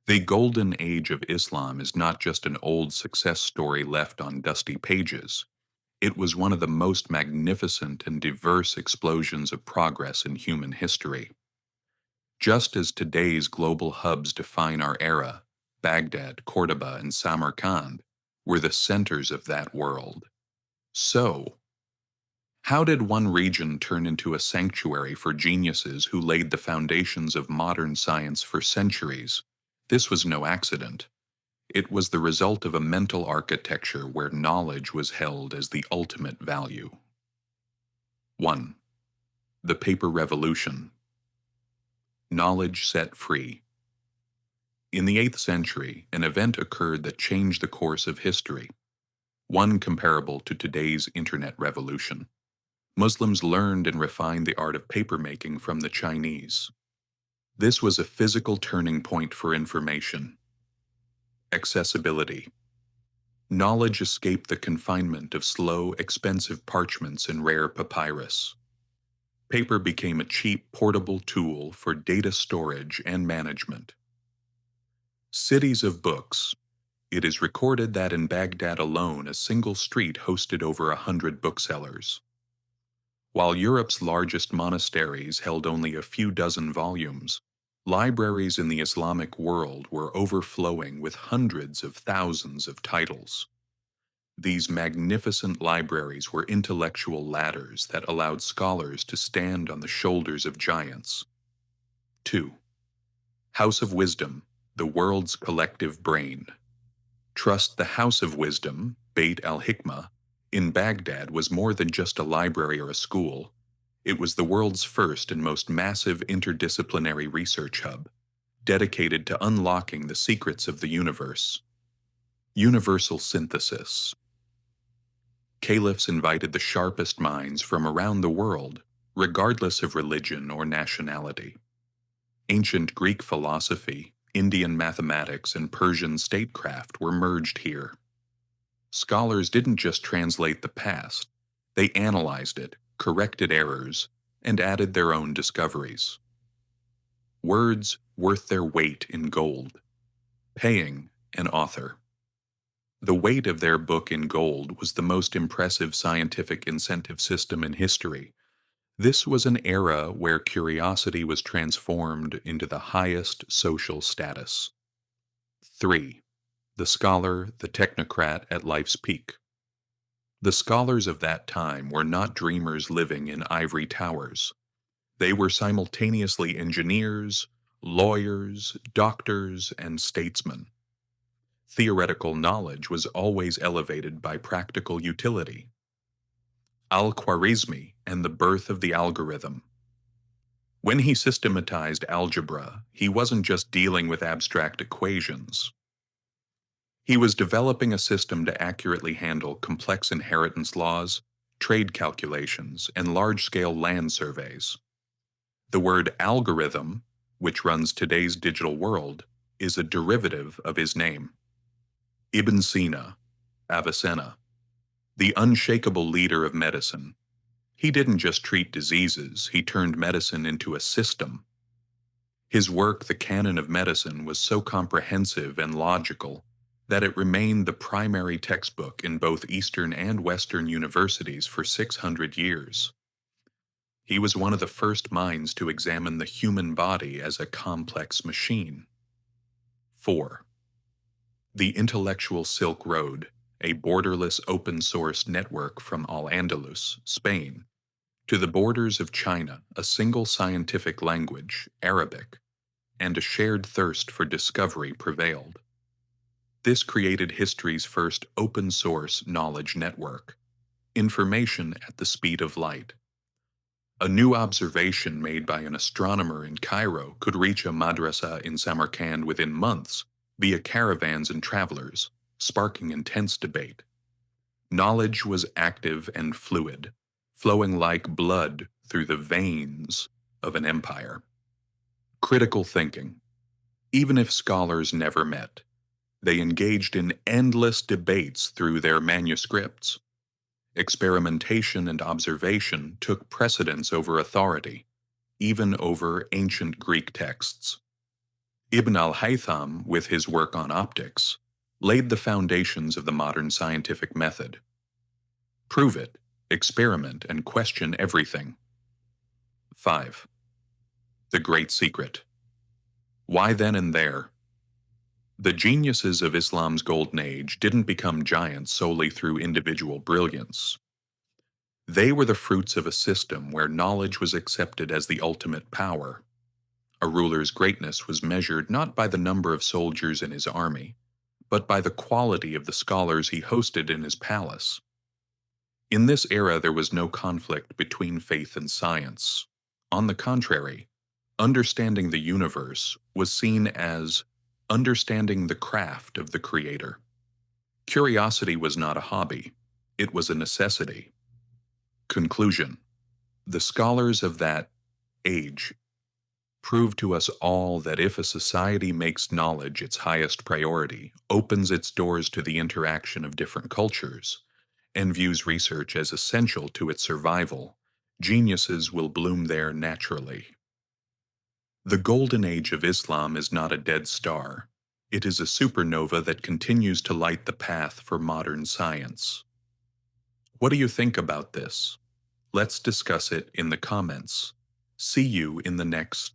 The golden age of Islam is not just an old success story left on dusty pages. It was one of the most magnificent and diverse explosions of progress in human history. Just as today's global hubs define our era, Baghdad, Cordoba, and Samarkand were the centers of that world. So, how did one region turn into a sanctuary for geniuses who laid the foundations of modern science for centuries? This was no accident. It was the result of a mental architecture where knowledge was held as the ultimate value. 1. The Paper Revolution. Knowledge set free. In the 8th century, an event occurred that changed the course of history, one comparable to today's internet revolution. Muslims learned and refined the art of papermaking from the Chinese. This was a physical turning point for information. Accessibility. Knowledge escaped the confinement of slow, expensive parchments and rare papyrus. Paper became a cheap, portable tool for data storage and management. Cities of books. It is recorded that in Baghdad alone, a single street hosted over 100 booksellers. While Europe's largest monasteries held only a few dozen volumes, libraries in the Islamic world were overflowing with hundreds of thousands of titles. These magnificent libraries were intellectual ladders that allowed scholars to stand on the shoulders of giants. 2. House of Wisdom, the world's collective brain. Trust the House of Wisdom, Beit al-Hikmah, in Baghdad was more than just a library or a school. It was the world's first and most massive interdisciplinary research hub, dedicated to unlocking the secrets of the universe. Universal synthesis. Caliphs invited the sharpest minds from around the world, regardless of religion or nationality. Ancient Greek philosophy, Indian mathematics, and Persian statecraft were merged here. Scholars didn't just translate the past, they analyzed it, corrected errors, and added their own discoveries. Words worth their weight in gold. Paying an author. The weight of their book in gold was the most impressive scientific incentive system in history. This was an era where curiosity was transformed into the highest social status. 3. The scholar, the technocrat at life's peak. The scholars of that time were not dreamers living in ivory towers. They were simultaneously engineers, lawyers, doctors, and statesmen. Theoretical knowledge was always elevated by practical utility. Al-Khwarizmi and the birth of the algorithm. When he systematized algebra, he wasn't just dealing with abstract equations. He was developing a system to accurately handle complex inheritance laws, trade calculations, and large-scale land surveys. The word algorithm, which runs today's digital world, is a derivative of his name. Ibn Sina, Avicenna, the unshakable leader of medicine. He didn't just treat diseases, he turned medicine into a system. His work, The Canon of Medicine, was so comprehensive and logical that it remained the primary textbook in both Eastern and Western universities for 600 years. He was one of the first minds to examine the human body as a complex machine. 4. The Intellectual Silk Road, a borderless open-source network from Al-Andalus, Spain, to the borders of China, a single scientific language, Arabic, and a shared thirst for discovery prevailed. This created history's first open-source knowledge network, information at the speed of light. A new observation made by an astronomer in Cairo could reach a madrasa in Samarkand within months via caravans and travelers, sparking intense debate. Knowledge was active and fluid, flowing like blood through the veins of an empire. Critical thinking. Even if scholars never met, they engaged in endless debates through their manuscripts. Experimentation and observation took precedence over authority, even over ancient Greek texts. Ibn al-Haytham, with his work on optics, laid the foundations of the modern scientific method. Prove it, experiment, and question everything. 5. The Great Secret. Why then and there? The geniuses of Islam's Golden Age didn't become giants solely through individual brilliance. They were the fruits of a system where knowledge was accepted as the ultimate power. A ruler's greatness was measured not by the number of soldiers in his army, but by the quality of the scholars he hosted in his palace. In this era, there was no conflict between faith and science. On the contrary, understanding the universe was seen as understanding the craft of the Creator. Curiosity was not a hobby, it was a necessity. Conclusion. The scholars of that age prove to us all that if a society makes knowledge its highest priority, opens its doors to the interaction of different cultures, and views research as essential to its survival, geniuses will bloom there naturally. The Golden Age of Islam is not a dead star. It is a supernova that continues to light the path for modern science. What do you think about this? Let's discuss it in the comments. See you in the next